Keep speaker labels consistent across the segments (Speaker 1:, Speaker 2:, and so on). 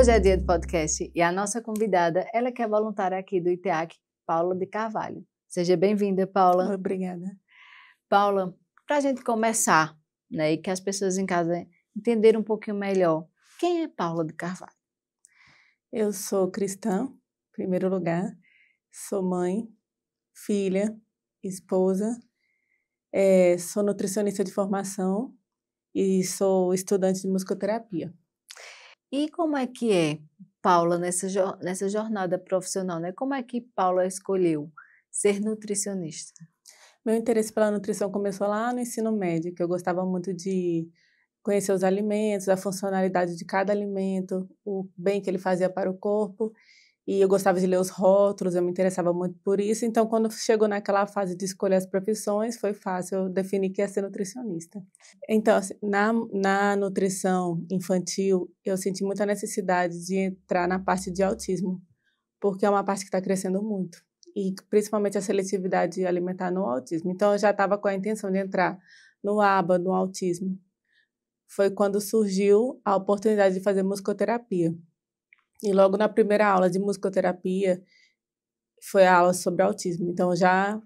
Speaker 1: Hoje é dia de podcast e a nossa convidada, ela que é voluntária aqui do ITEAC, Paula de Carvalho. Seja bem-vinda, Paula.
Speaker 2: Obrigada.
Speaker 1: Paula, para a gente começar, né, e que as pessoas em casa entenderem um pouquinho melhor, quem é Paula de Carvalho?
Speaker 2: Eu sou cristã, em primeiro lugar. Sou mãe, filha, esposa. Sou nutricionista de formação e sou estudante de musicoterapia.
Speaker 1: E como é que é, Paula, nessa jornada profissional, né? Como é que Paula escolheu ser nutricionista?
Speaker 2: Meu interesse pela nutrição começou lá no ensino médio, que eu gostava muito de conhecer os alimentos, a funcionalidade de cada alimento, o bem que ele fazia para o corpo. E eu gostava de ler os rótulos, eu me interessava muito por isso. Então, quando chegou naquela fase de escolher as profissões, foi fácil, eu defini que ia ser nutricionista. Então, assim, na nutrição infantil, eu senti muita necessidade de entrar na parte de autismo, porque é uma parte que está crescendo muito, e principalmente a seletividade alimentar no autismo. Então, eu já estava com a intenção de entrar no ABA, no autismo. Foi quando surgiu a oportunidade de fazer musicoterapia. E logo na primeira aula de musicoterapia foi a aula sobre autismo. Então, eu já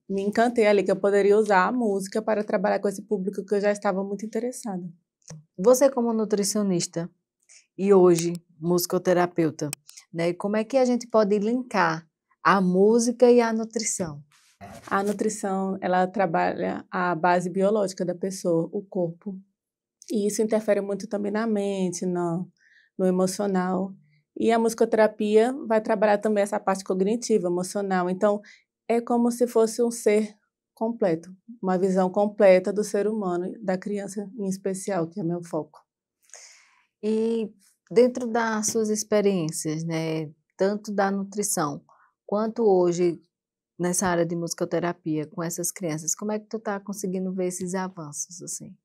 Speaker 2: me encantei ali que eu poderia usar a música para trabalhar com esse público que eu já estava muito interessada.
Speaker 1: Você como nutricionista e hoje musicoterapeuta, né? Como é que a gente pode linkar a música e a nutrição?
Speaker 2: A nutrição, ela trabalha a base biológica da pessoa, o corpo. E isso interfere muito também na mente, no emocional. E a musicoterapia vai trabalhar também essa parte cognitiva, emocional. Então, é como se fosse um ser completo, uma visão completa do ser humano, da criança em especial, que é meu foco.
Speaker 1: E dentro das suas experiências, né, tanto da nutrição quanto hoje nessa área de musicoterapia com essas crianças, como é que tu está conseguindo ver esses avanços assim?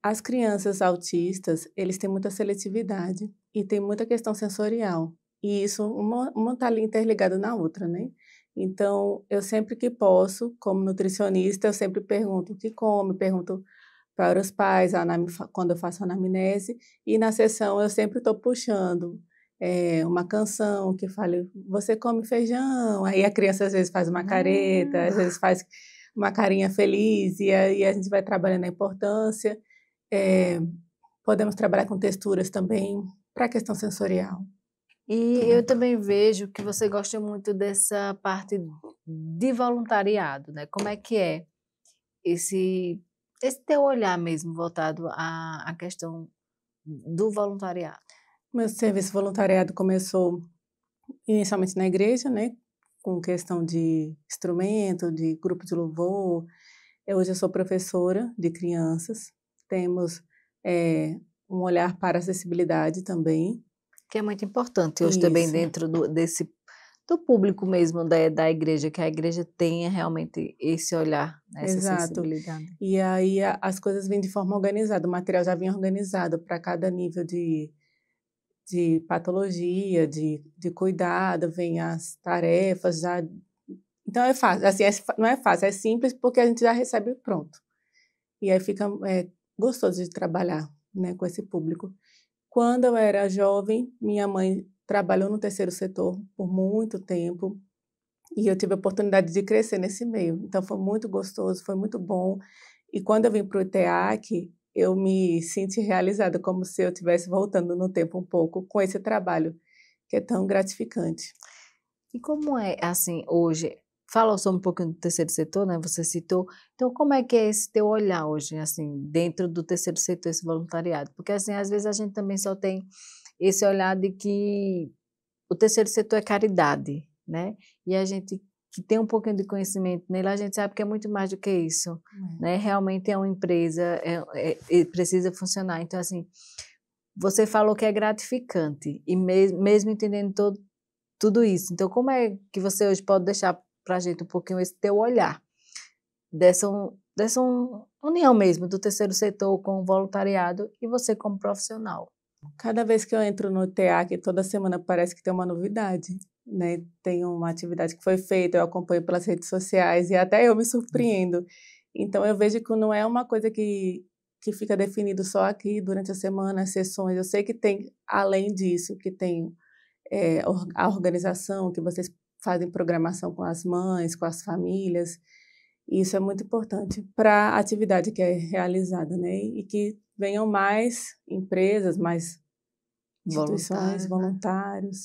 Speaker 2: As crianças autistas, eles têm muita seletividade e tem muita questão sensorial. E isso, uma está ali interligada na outra, né? Então, eu sempre que posso, como nutricionista, eu sempre pergunto o que come, pergunto para os pais, quando eu faço anamnese, e na sessão eu sempre estou puxando uma canção que fale, você come feijão? Aí a criança às vezes faz uma careta, às vezes faz uma carinha feliz, e aí a gente vai trabalhando a importância. Podemos trabalhar com texturas também, para a questão sensorial.
Speaker 1: E eu também vejo que você gosta muito dessa parte de voluntariado, né? Como é que é esse teu olhar mesmo voltado à questão do voluntariado?
Speaker 2: Meu serviço voluntariado começou inicialmente na igreja, né, com questão de instrumento, de grupo de louvor. Hoje eu sou professora de crianças, temos um olhar para a acessibilidade também.
Speaker 1: Que é muito importante hoje também
Speaker 2: Isso,
Speaker 1: dentro do público mesmo da igreja, que a igreja tenha realmente esse olhar, né, essa
Speaker 2: exato.
Speaker 1: sensibilidade.
Speaker 2: E aí as coisas vêm de forma organizada, o material já vinha organizado para cada nível de patologia, de cuidado, vem as tarefas já. Então é fácil, assim, não é fácil, é simples porque a gente já recebe pronto. E aí fica gostoso de trabalhar, né, com esse público. Quando eu era jovem, minha mãe trabalhou no terceiro setor por muito tempo e eu tive a oportunidade de crescer nesse meio. Então foi muito gostoso, foi muito bom. E quando eu vim para o ITEAC, eu me senti realizada, como se eu estivesse voltando no tempo um pouco com esse trabalho, que é tão gratificante.
Speaker 1: E como é, assim, hoje, fala só um pouquinho do terceiro setor, né, você citou, então como é que é esse teu olhar hoje, assim, dentro do terceiro setor, esse voluntariado? Porque, assim, às vezes a gente também só tem esse olhar de que o terceiro setor é caridade, né, e a gente que tem um pouquinho de conhecimento nele, a gente sabe que é muito mais do que isso, né, realmente é uma empresa, precisa funcionar, então, assim, você falou que é gratificante, e mesmo entendendo tudo isso. Então, como é que você hoje pode deixar para a gente um pouquinho esse teu olhar dessa união mesmo do terceiro setor com o voluntariado e você como profissional?
Speaker 2: Cada vez que eu entro no TEAC, toda semana parece que tem uma novidade, né? Tem uma atividade que foi feita, eu acompanho pelas redes sociais e até eu me surpreendo. Então eu vejo que não é uma coisa que que fica definido só aqui durante a semana, as sessões. Eu sei que tem, além disso, que tem a organização, que vocês fazem programação com as mães, com as famílias. E isso é muito importante para a atividade que é realizada, né? E que venham mais empresas, mais instituições,
Speaker 1: Voluntários, né?
Speaker 2: voluntários.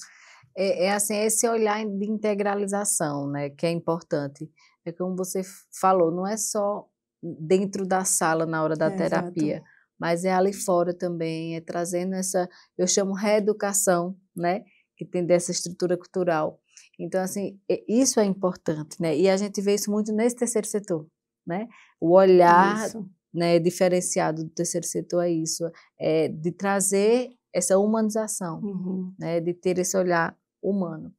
Speaker 1: É assim, esse olhar de integralização, né, que é importante. É como você falou, não é só dentro da sala na hora da
Speaker 2: Exato.
Speaker 1: terapia, mas é ali fora também, é trazendo essa, eu chamo reeducação, né, que tem dessa estrutura cultural. Então, assim, isso é importante, né, e a gente vê isso muito nesse terceiro setor, né, o olhar,
Speaker 2: Isso.
Speaker 1: né, diferenciado do terceiro setor é isso, é de trazer essa humanização,
Speaker 2: Uhum.
Speaker 1: né, de ter esse olhar humano.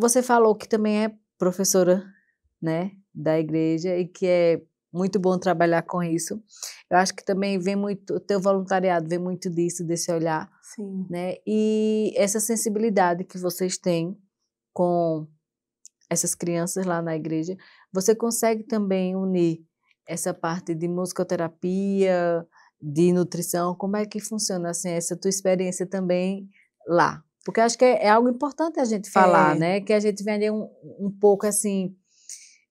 Speaker 1: Você falou que também é professora, né, da igreja e que é muito bom trabalhar com isso. Eu acho que também vem muito, o teu voluntariado vem muito disso, desse olhar,
Speaker 2: Sim.
Speaker 1: né, e essa sensibilidade que vocês têm com essas crianças lá na igreja. Você consegue também unir essa parte de musicoterapia, de nutrição? Como é que funciona assim, essa tua experiência também lá? Porque eu acho que é algo importante a gente falar,
Speaker 2: É,
Speaker 1: né? Que a gente vê ali um pouco assim,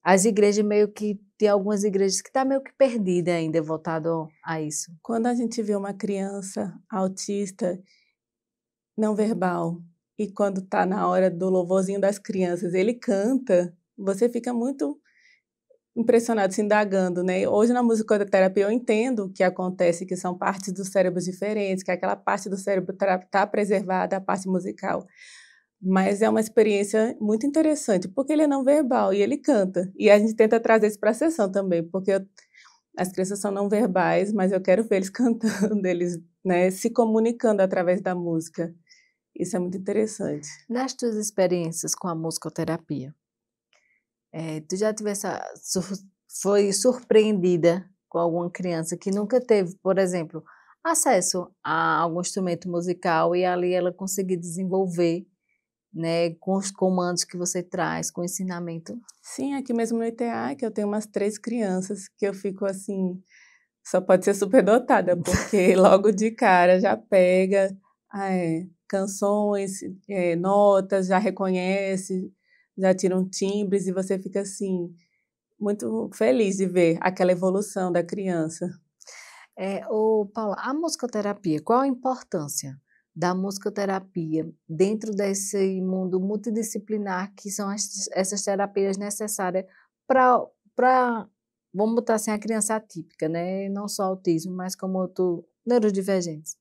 Speaker 1: as igrejas meio que, tem algumas igrejas que estão meio que perdidas ainda, voltado a isso.
Speaker 2: quando a gente vê uma criança autista não verbal e quando está na hora do louvorzinho das crianças, ele canta, você fica muito impressionado, se indagando, né. Hoje na musicoterapia eu entendo o que acontece, que são partes do cérebro diferentes, que aquela parte do cérebro tá preservada, a parte musical. Mas é uma experiência muito interessante, porque ele é não verbal e ele canta. E a gente tenta trazer isso para a sessão também, porque as crianças são não verbais, mas eu quero ver eles cantando, eles, né, se comunicando através da música. Isso é muito interessante.
Speaker 1: Nas tuas experiências com a musicoterapia, tu já tivesse foi surpreendida com alguma criança que nunca teve, por exemplo, acesso a algum instrumento musical e ali ela conseguir desenvolver, né, com os comandos que você traz, com o ensinamento?
Speaker 2: Sim, aqui mesmo no ITA, que eu tenho umas 3 crianças que eu fico assim, só pode ser superdotada, porque logo de cara já pega, canções, notas, já reconhece, já tiram timbres e você fica assim, muito feliz de ver aquela evolução da criança.
Speaker 1: Paula, a musicoterapia, qual a importância da musicoterapia dentro desse mundo multidisciplinar que são essas terapias necessárias para, vamos botar assim, a criança atípica, né? Não só autismo, mas como neurodivergentes.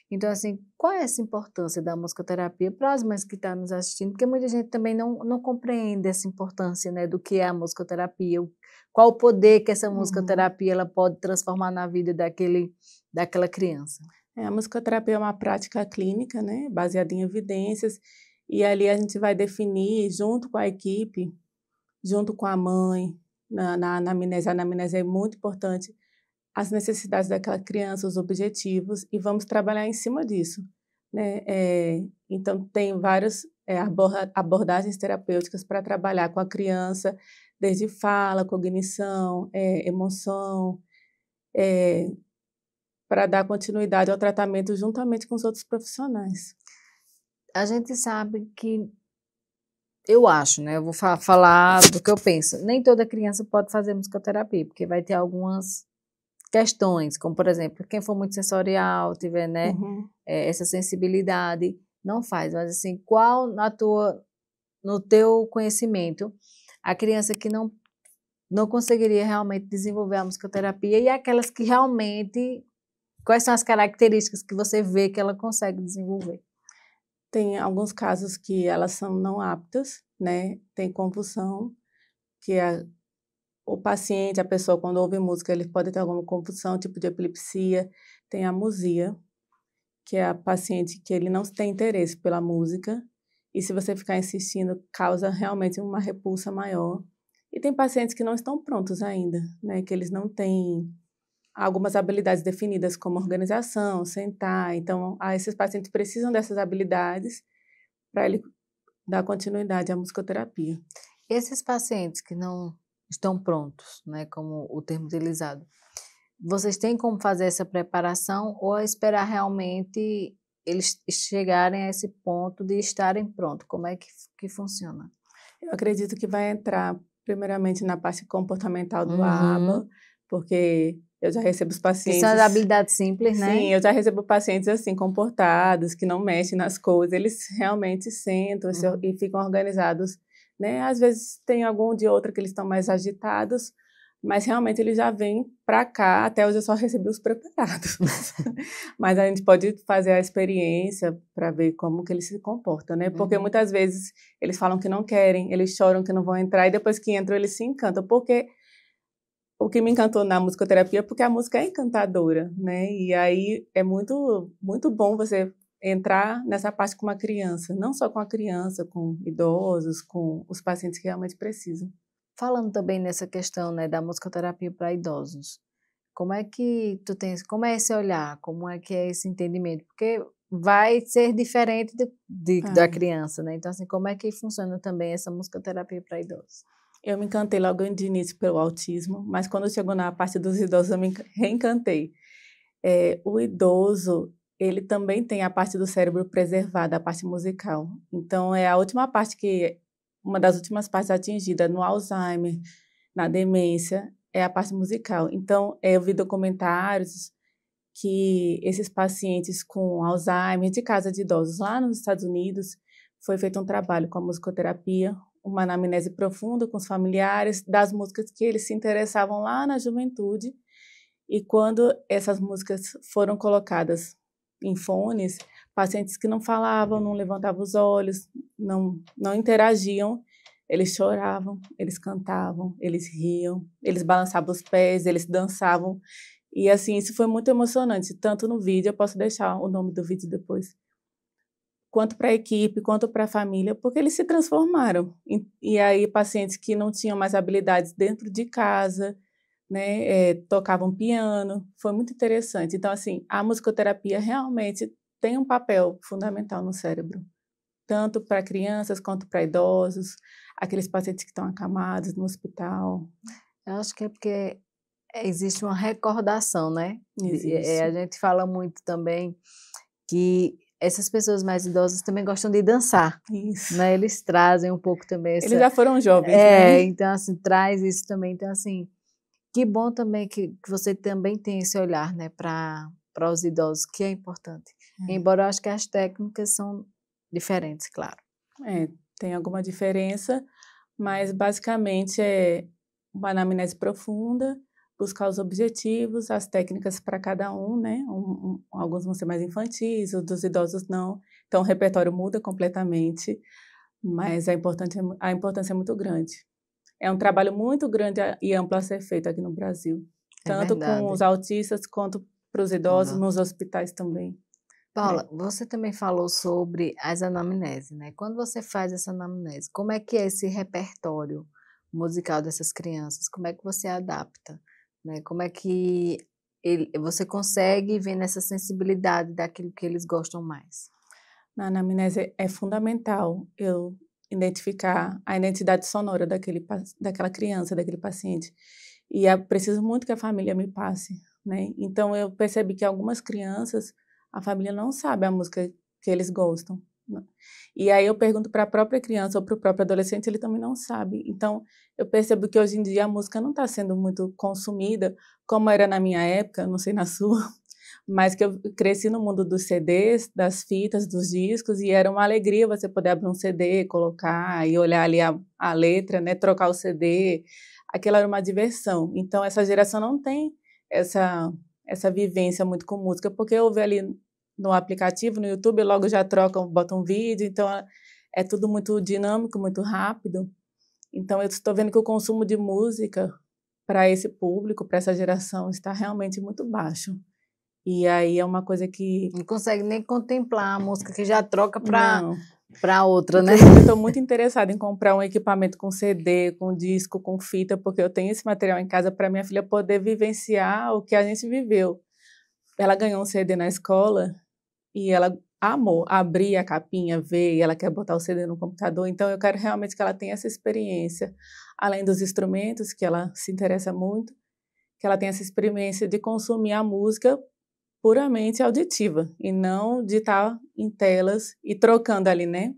Speaker 1: Então, assim, qual é essa importância da musicoterapia para as mães que estão nos assistindo? Porque muita gente também não compreende essa importância, né, do que é a musicoterapia, qual o poder que essa
Speaker 2: Uhum.
Speaker 1: musicoterapia ela pode transformar na vida daquela criança.
Speaker 2: A musicoterapia é uma prática clínica, né, baseada em evidências, e ali a gente vai definir, junto com a equipe, junto com a mãe, na anamnese. A anamnese é muito importante, as necessidades daquela criança, os objetivos, e vamos trabalhar em cima disso, né. Então tem várias, abordagens terapêuticas para trabalhar com a criança, desde fala, cognição, emoção, para dar continuidade ao tratamento juntamente com os outros profissionais.
Speaker 1: A gente sabe que, eu acho, né, eu vou falar do que eu penso, nem toda criança pode fazer musicoterapia, porque vai ter algumas questões, como por exemplo, quem for muito sensorial, tiver, né,
Speaker 2: Uhum.
Speaker 1: essa sensibilidade, não faz, mas assim, qual no teu conhecimento, a criança que não conseguiria realmente desenvolver a musicoterapia e aquelas que realmente, quais são as características que você vê que ela consegue desenvolver?
Speaker 2: Tem alguns casos que elas são não aptas, né, tem convulsão, que o paciente, a pessoa quando ouve música, ele pode ter alguma convulsão, tipo de epilepsia, tem a amusia, que é a paciente que ele não tem interesse pela música, e se você ficar insistindo, causa realmente uma repulsa maior. E tem pacientes que não estão prontos ainda, né, que eles não têm algumas habilidades definidas como organização, sentar, então, esses pacientes precisam dessas habilidades para ele dar continuidade à musicoterapia.
Speaker 1: Esses pacientes que estão prontos, né, como o termo utilizado. Vocês têm como fazer essa preparação ou é esperar realmente eles chegarem a esse ponto de estarem prontos? Como é que funciona?
Speaker 2: Eu acredito que vai entrar primeiramente na parte comportamental do
Speaker 1: Uhum.
Speaker 2: ABA, porque eu já recebo os
Speaker 1: Que são as
Speaker 2: pacientes.
Speaker 1: habilidades simples, né?
Speaker 2: Sim, eu já recebo pacientes assim, comportados, que não mexem nas coisas, eles realmente sentam
Speaker 1: Uhum.
Speaker 2: e ficam organizados, né? Às vezes tem algum de outro que eles estão mais agitados, mas realmente eles já vêm para cá, até hoje eu só recebi os preparados. Mas a gente pode fazer a experiência para ver como que eles se comportam, né? Porque
Speaker 1: Uhum.
Speaker 2: muitas vezes eles falam que não querem, eles choram que não vão entrar, e depois que entram eles se encantam, porque o que me encantou na musicoterapia é porque a música é encantadora, né? E aí é muito, muito bom você entrar nessa parte com uma criança, não só com a criança, com idosos, com os pacientes que realmente precisam.
Speaker 1: Falando também nessa questão, né, da musicoterapia para idosos, como é que tu tens, como é esse olhar, como é que é esse entendimento? Porque vai ser diferente da
Speaker 2: É.
Speaker 1: criança, né? Então, assim, como é que funciona também essa musicoterapia para idosos?
Speaker 2: Eu me encantei logo de início pelo autismo, mas quando chegou na parte dos idosos eu me reencantei. O idoso, ele também tem a parte do cérebro preservada, a parte musical. Então, é a última parte uma das últimas partes atingida no Alzheimer, na demência, é a parte musical. Então, eu vi documentários que esses pacientes com Alzheimer, de casa de idosos lá nos Estados Unidos, foi feito um trabalho com a musicoterapia, uma anamnese profunda com os familiares, das músicas que eles se interessavam lá na juventude, e quando essas músicas foram colocadas em fones, pacientes que não falavam, não levantavam os olhos, não interagiam, eles choravam, eles cantavam, eles riam, eles balançavam os pés, eles dançavam. E assim, isso foi muito emocionante, tanto no vídeo, eu posso deixar o nome do vídeo depois, quanto para a equipe, quanto para a família, porque eles se transformaram. E aí, pacientes que não tinham mais habilidades dentro de casa, né, tocavam piano, foi muito interessante. Então, assim, a musicoterapia realmente tem um papel fundamental no cérebro, tanto para crianças quanto para idosos, aqueles pacientes que estão acamados no hospital.
Speaker 1: Eu acho que é porque existe uma recordação, né?
Speaker 2: Existe.
Speaker 1: A gente fala muito também que essas pessoas mais idosas também gostam de dançar,
Speaker 2: Isso.
Speaker 1: né? Eles trazem um pouco também
Speaker 2: Eles
Speaker 1: essa.
Speaker 2: já foram jovens, né?
Speaker 1: Então, assim, traz isso também. Então, assim, que bom também que você também tem esse olhar, né, para os idosos, que é importante. Embora eu acho que as técnicas são diferentes, claro.
Speaker 2: Tem alguma diferença, mas basicamente é uma anamnese profunda, buscar os objetivos, as técnicas para cada um, né? Alguns vão ser mais infantis, os dos idosos não. Então o repertório muda completamente, mas a importância é muito grande. É um trabalho muito grande e amplo a ser feito aqui no Brasil,
Speaker 1: É
Speaker 2: tanto com
Speaker 1: verdade.
Speaker 2: os autistas quanto para os idosos,
Speaker 1: Quando
Speaker 2: nos hospitais também.
Speaker 1: Paula,
Speaker 2: É.
Speaker 1: você também falou sobre as anamneses, né? Quando você faz essa anamnese, como é que é esse repertório musical dessas crianças? Como é que você adapta, né? Como é que você consegue ver nessa sensibilidade daquilo que eles gostam mais?
Speaker 2: Na anamnese é fundamental eu identificar a identidade sonora daquela criança, daquele paciente. E é preciso muito que a família me passe, né. Então eu percebi que algumas crianças, a família não sabe a música que eles gostam, né. E aí eu pergunto para a própria criança ou para o próprio adolescente, ele também não sabe. Então eu percebo que hoje em dia a música não está sendo muito consumida, como era na minha época, não sei na sua, mas que eu cresci no mundo dos CDs, das fitas, dos discos, e era uma alegria você poder abrir um CD, colocar e olhar ali a letra, né, trocar o CD, aquilo era uma diversão. Então essa geração não tem essa vivência muito com música, porque ouve ali no aplicativo, no YouTube, logo já trocam, botam um vídeo, então é tudo muito dinâmico, muito rápido. Então eu estou vendo que o consumo de música para esse público, para essa geração, está realmente muito baixo. E aí é uma coisa que
Speaker 1: Não consegue nem contemplar a música que já troca
Speaker 2: não.
Speaker 1: para outra, né?
Speaker 2: Inclusive, eu estou muito interessada em comprar um equipamento com CD, com disco, com fita, porque eu tenho esse material em casa para minha filha poder vivenciar o que a gente viveu. Ela ganhou um CD na escola e ela amor, abrir a capinha, ver, e ela quer botar o CD no computador, então eu quero realmente que ela tenha essa experiência, além dos instrumentos, que ela se interessa muito, que ela tenha essa experiência de consumir a música puramente auditiva, e não de estar em telas e trocando ali, né,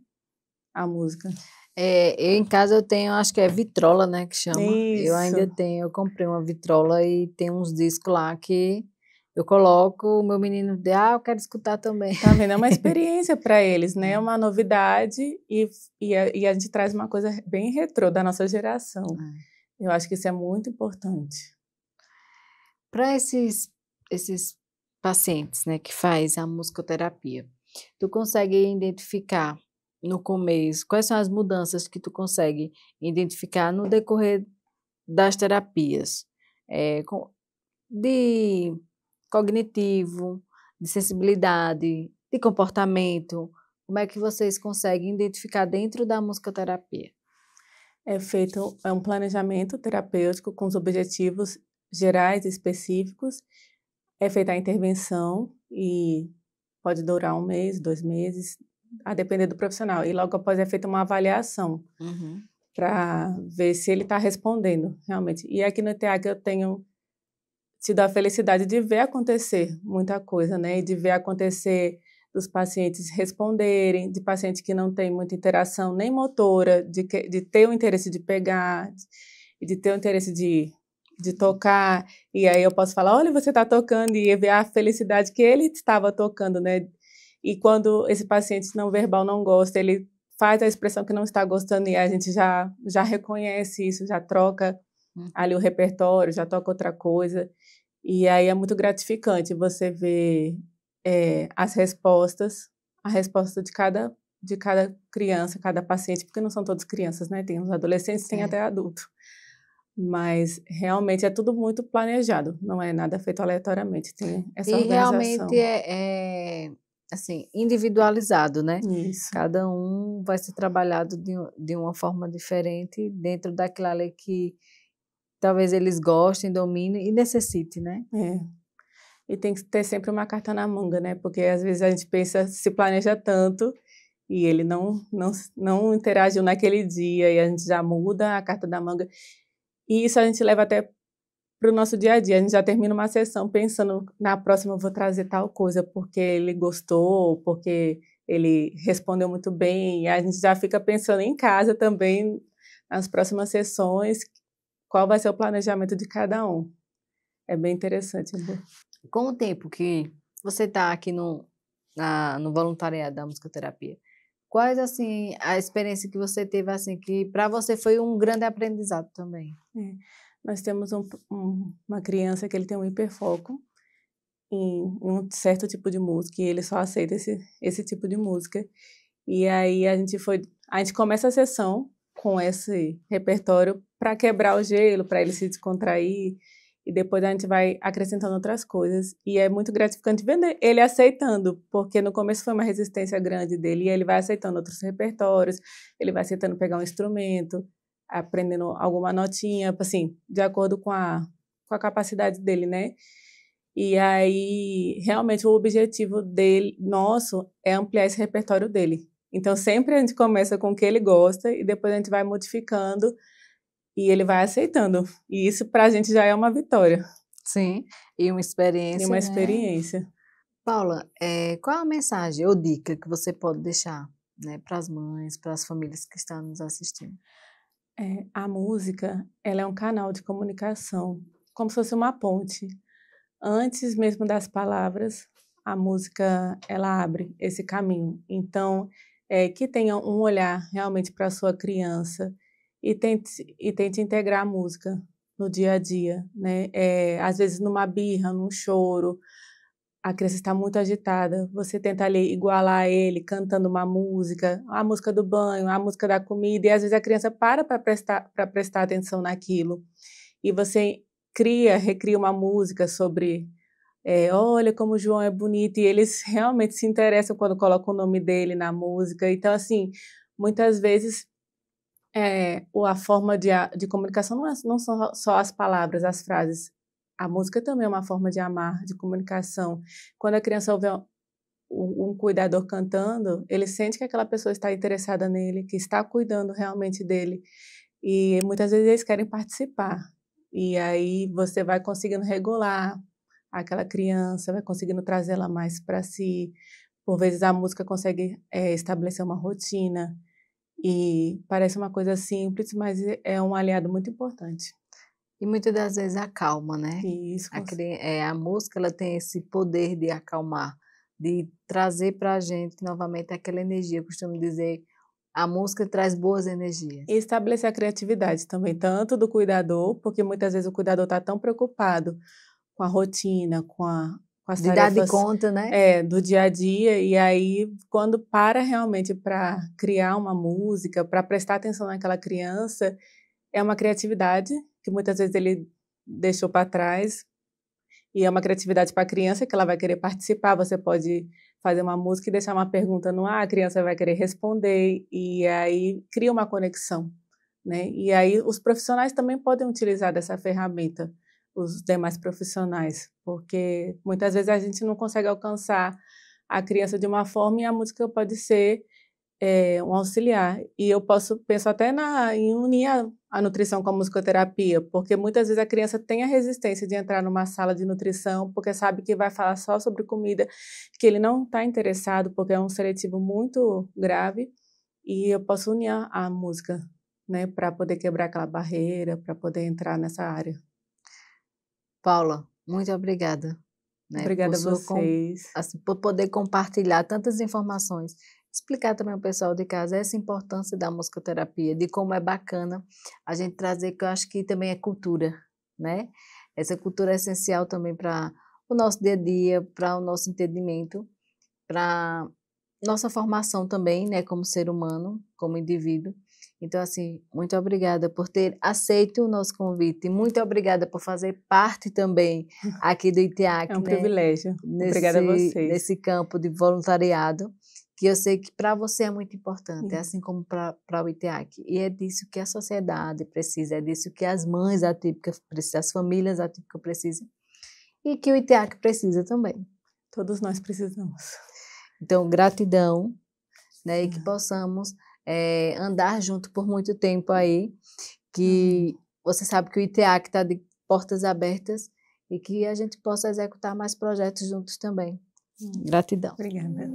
Speaker 2: a música.
Speaker 1: Eu em casa eu tenho, acho que é vitrola, né, que chama. Eu ainda
Speaker 2: Isso.
Speaker 1: tenho, eu comprei uma vitrola e tem uns discos lá que eu coloco, o meu menino diz: "Ah, eu quero escutar também".
Speaker 2: Tá vendo? É uma experiência para eles, né, é
Speaker 1: É,
Speaker 2: uma novidade e a gente traz uma coisa bem retrô da nossa geração.
Speaker 1: é.
Speaker 2: Eu acho que isso é muito importante.
Speaker 1: Para esses pacientes, né, que faz a musicoterapia, tu consegue identificar no começo, quais são as mudanças que tu consegue identificar no decorrer das terapias? Com de cognitivo, de sensibilidade, de comportamento, como é que vocês conseguem identificar dentro da musicoterapia?
Speaker 2: É feito um planejamento terapêutico com os objetivos gerais e específicos, é feita a intervenção e pode durar 1 mês, 2 meses, a depender do profissional, e logo após é feita uma avaliação
Speaker 1: Uhum.
Speaker 2: para ver se ele está respondendo realmente. E aqui no ETH eu tenho tido a felicidade de ver acontecer muita coisa, né, e de ver acontecer dos pacientes responderem, de pacientes que não têm muita interação nem motora, de ter o interesse de pegar, de ter o interesse de tocar, e aí eu posso falar: "Olha, você está tocando", e ver a felicidade que ele estava tocando, né. E quando esse paciente não verbal não gosta, ele faz a expressão que não está gostando e a gente já reconhece isso, já troca
Speaker 1: Uhum.
Speaker 2: ali o repertório, já toca outra coisa. E aí é muito gratificante você ver, as respostas, a resposta de cada criança, cada paciente, porque não são todos crianças, né, tem os adolescentes, tem
Speaker 1: É.
Speaker 2: até adulto. Mas realmente é tudo muito planejado, não é nada feito aleatoriamente, tem essa
Speaker 1: E realmente
Speaker 2: organização.
Speaker 1: assim, individualizado, né.
Speaker 2: Isso,
Speaker 1: Cada um vai ser trabalhado de uma forma diferente dentro daquilo ali que talvez eles gostem, dominem e necessite, né.
Speaker 2: é. E tem que ter sempre uma carta na manga, né, porque às vezes a gente pensa se planeja tanto, e ele não interagiu naquele dia, e a gente já muda a carta da manga. E isso a gente leva até para o nosso dia a dia, a gente já termina uma sessão pensando: "Na próxima eu vou trazer tal coisa, porque ele gostou, porque ele respondeu muito bem", e a gente já fica pensando em casa também, nas próximas sessões, qual vai ser o planejamento de cada um. É bem interessante.
Speaker 1: Com o tempo que você está aqui no voluntariado da musicoterapia, quais, assim, a experiência que você teve, assim, que para você foi um grande aprendizado também?
Speaker 2: É. Nós temos uma criança que ele tem um hiperfoco em um certo tipo de música e ele só aceita esse tipo de música. E aí a gente começa a sessão com esse repertório para quebrar o gelo, para ele se descontrair, e depois a gente vai acrescentando outras coisas. E é muito gratificante ver ele aceitando, porque no começo foi uma resistência grande dele, e ele vai aceitando outros repertórios, ele vai aceitando pegar um instrumento, aprendendo alguma notinha, assim, de acordo com a capacidade dele, né. E aí, realmente, o objetivo dele nosso é ampliar esse repertório dele. Então, sempre a gente começa com o que ele gosta e depois a gente vai modificando e ele vai aceitando. E isso para a gente já é uma vitória
Speaker 1: Sim, e uma
Speaker 2: e uma
Speaker 1: experiência, né.
Speaker 2: experiência.
Speaker 1: Paula, qual a mensagem ou dica que você pode deixar, né, para as mães, para as famílias que estão nos assistindo?
Speaker 2: A música, ela é um canal de comunicação, como se fosse uma ponte. Antes mesmo das palavras, a música ela abre esse caminho. Então, que tenha um olhar realmente para a sua criança e tente integrar a música no dia a dia, né. Às vezes numa birra, num choro, a criança está muito agitada, você tenta ali igualar ele cantando uma música, a música do banho, a música da comida, e às vezes a criança para prestar atenção naquilo. E você recria uma música sobre "Olha como o João é bonito", e eles realmente se interessam quando colocam o nome dele na música. Então, assim, muitas vezes, a forma de comunicação não são só as palavras, as frases. A música também é uma forma de amar, de comunicação. Quando a criança ouve um cuidador cantando, ele sente que aquela pessoa está interessada nele, que está cuidando realmente dele. E muitas vezes eles querem participar. E aí você vai conseguindo regular aquela criança, vai conseguindo trazê-la mais para si. Por vezes a música consegue estabelecer uma rotina. E parece uma coisa simples, mas é um aliado muito importante.
Speaker 1: E muitas das vezes acalma, né?
Speaker 2: E isso,
Speaker 1: A música ela tem esse poder de acalmar, de trazer para a gente novamente aquela energia. Eu costumo dizer, a música traz boas energias.
Speaker 2: e estabelecer a criatividade também, tanto do cuidador, porque muitas vezes o cuidador está tão preocupado com a rotina, com as
Speaker 1: De dar de
Speaker 2: tarefas
Speaker 1: conta, né?
Speaker 2: do dia a dia, e aí quando para realmente para criar uma música, para prestar atenção naquela criança, é uma criatividade que muitas vezes ele deixou para trás, e é uma criatividade para a criança que ela vai querer participar. Você pode fazer uma música e deixar uma pergunta no ar, a criança vai querer responder, e aí cria uma conexão, né? E aí os profissionais também podem utilizar dessa ferramenta, os demais profissionais, porque muitas vezes a gente não consegue alcançar a criança de uma forma e a música pode ser um auxiliar. E eu penso até em unir a nutrição com a musicoterapia, porque muitas vezes a criança tem a resistência de entrar numa sala de nutrição, porque sabe que vai falar só sobre comida, que ele não está interessado, porque é um seletivo muito grave, e eu posso unir a música, né, para poder quebrar aquela barreira, para poder entrar nessa área.
Speaker 1: Paula, muito obrigada, né,
Speaker 2: Obrigada a vocês.
Speaker 1: assim, por poder compartilhar tantas informações, explicar também ao pessoal de casa essa importância da musicoterapia, de como é bacana a gente trazer, que eu acho que também é cultura, né? Essa cultura é essencial também para o nosso dia a dia, para o nosso entendimento, para nossa formação também, né, como ser humano, como indivíduo. Então, assim, muito obrigada por ter aceito o nosso convite, muito obrigada por fazer parte também aqui do
Speaker 2: É
Speaker 1: ITEAC,
Speaker 2: um
Speaker 1: né,
Speaker 2: privilégio. Obrigada a vocês.
Speaker 1: nesse campo de voluntariado, que eu sei que para você é muito importante, assim
Speaker 2: Isso.
Speaker 1: como para o ITEAC. E é disso que a sociedade precisa, é disso que as mães atípicas precisam, as famílias atípicas precisam, e que o ITEAC precisa também.
Speaker 2: Todos nós precisamos.
Speaker 1: Então, gratidão, né, e que possamos andar junto por muito tempo aí, que você sabe que o ITEAC está de portas abertas e que a gente possa executar mais projetos juntos também. Gratidão.
Speaker 2: Obrigada.